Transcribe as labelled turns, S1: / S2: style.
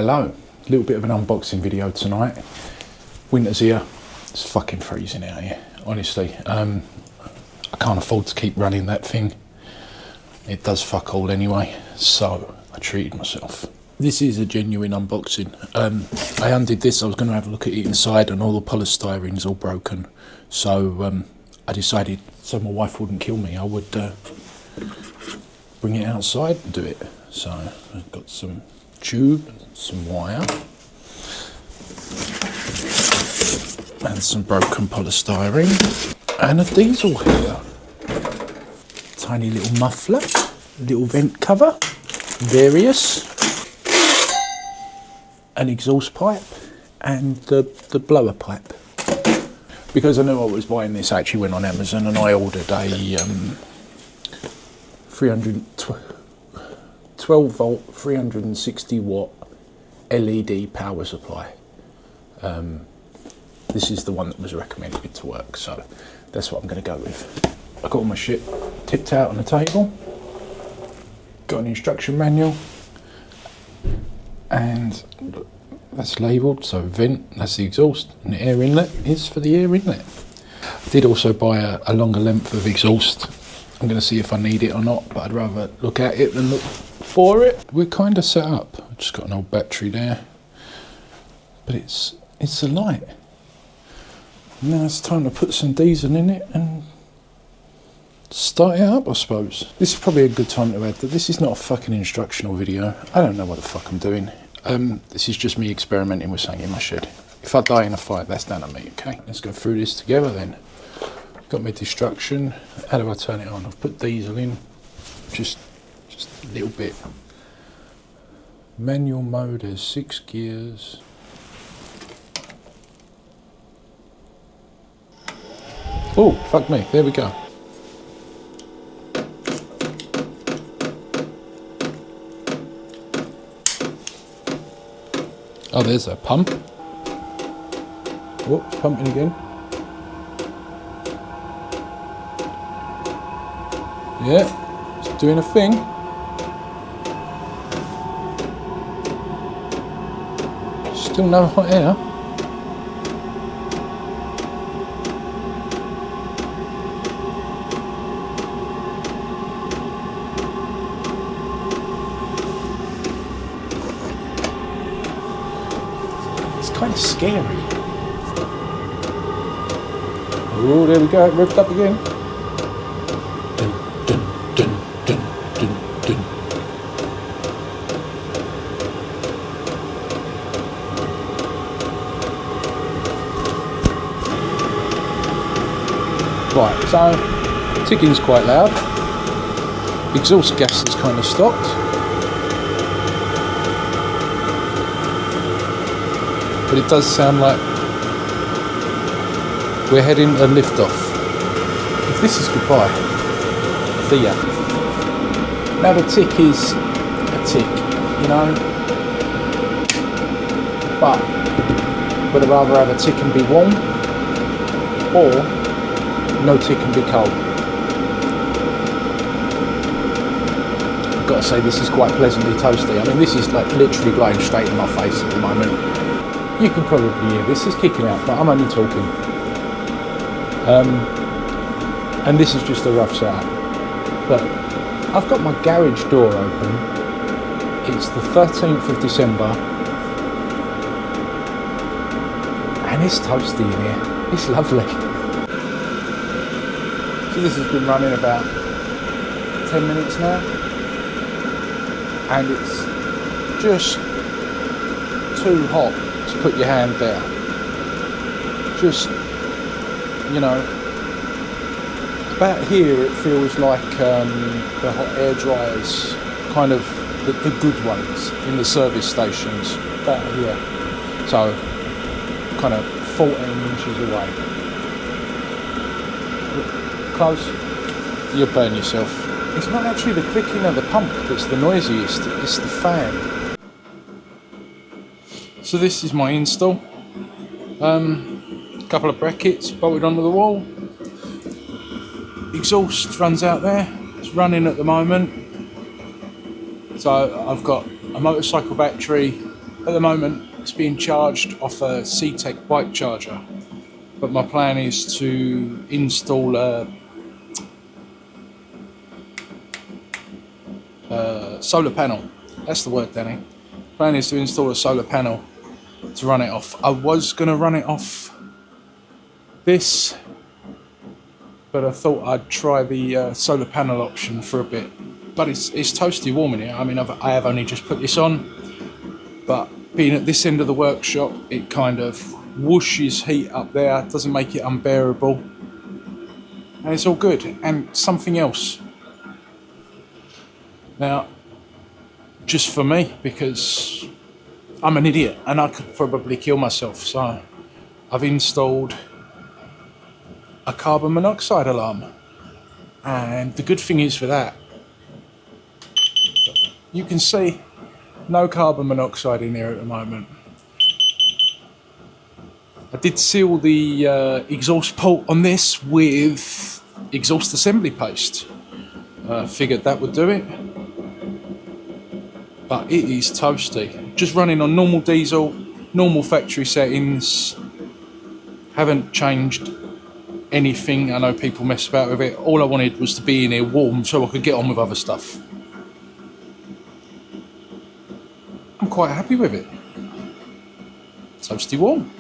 S1: Hello, a little bit of an unboxing video tonight. Winter's here, it's fucking freezing out here, honestly. I can't afford to keep running that thing. It does fuck all anyway, so I treated myself. This is a genuine unboxing. I undid this, I was going to have a look at it inside and all the polystyrene's all broken. So I decided, so my wife wouldn't kill me, I would bring it outside and do it. So I've got some tube, some wire, and some broken polystyrene, and a diesel heater. Tiny little muffler, little vent cover, various, an exhaust pipe, and the blower pipe. Because I knew I was buying this, I actually went on Amazon and I ordered a 12 volt, 360 watt LED power supply. This is the one that was recommended to work, so that's what I'm going to go with. I got all my shit tipped out on the table, got an instruction manual, and that's labelled, so vent, that's the exhaust, and the air inlet is for the air inlet. I did also buy a longer length of exhaust. I'm going to see if I need it or not, but I'd rather look at it than look for it. We're kind of set up. I've just got an old battery there, but it's a light. Now it's time to put some diesel in it and start it up, I suppose. This is probably a good time to add that this is not a fucking instructional video. I don't know what the fuck I'm doing. This is just me experimenting with something in my shed. If I die in a fight, that's down to me, okay? Let's go through this together then. Got my destruction. How do I turn it on? I've put diesel in, just a little bit. Manual mode has 6 gears. Oh, fuck me, there we go. Oh, there's a pump. Whoops, pumping again. Yeah, it's doing a thing. Still no hot air. It's kind of scary. Oh, there we go, it revved up again. Right, so ticking's quite loud. Exhaust gas has kind of stopped. But it does sound like we're heading to lift off. If this is goodbye, see ya. Now the tick is a tick, you know, but would I rather have a tick and be warm, or no tick and be cold? I've got to say this is quite pleasantly toasty. I mean, this is like literally blowing straight in my face at the moment. You can probably hear this is kicking out, but I'm only talking. And this is just a rough setup. But I've got my garage door open. It's the 13th of December. And it's toasty in here. It's lovely. So this has been running about 10 minutes now, and it's just too hot to put your hand there. Just, you know, about here it feels like the hot air dryers, kind of the good ones in the service stations, about here. So, kind of 14 inches away. Close, you'll burn yourself. It's not actually the clicking of the pump that's the noisiest, it's the fan. So this is my install. A couple of brackets bolted onto the wall. Exhaust runs out there, it's running at the moment. So I've got a motorcycle battery, At the moment, it's being charged off a C-Tech bike charger, but my plan is to install a solar panel. That's the word, Danny. Plan is to install a solar panel to run it off. I was going to run it off this, but I thought I'd try the solar panel option for a bit. But it's toasty warm in here. I mean, I have only just put this on, but being at this end of the workshop, it kind of whooshes heat up there, doesn't make it unbearable, and it's all good. And something else. Now, just for me, because I'm an idiot and I could probably kill myself, so I've installed a carbon monoxide alarm. And the good thing is for that, you can see no carbon monoxide in here at the moment. I did seal the exhaust port on this with exhaust assembly paste. Figured that would do it. But it is toasty. Just running on normal diesel, normal factory settings. Haven't changed anything. I know people mess about with it. All I wanted was to be in here warm so I could get on with other stuff. I'm quite happy with it. Toasty warm.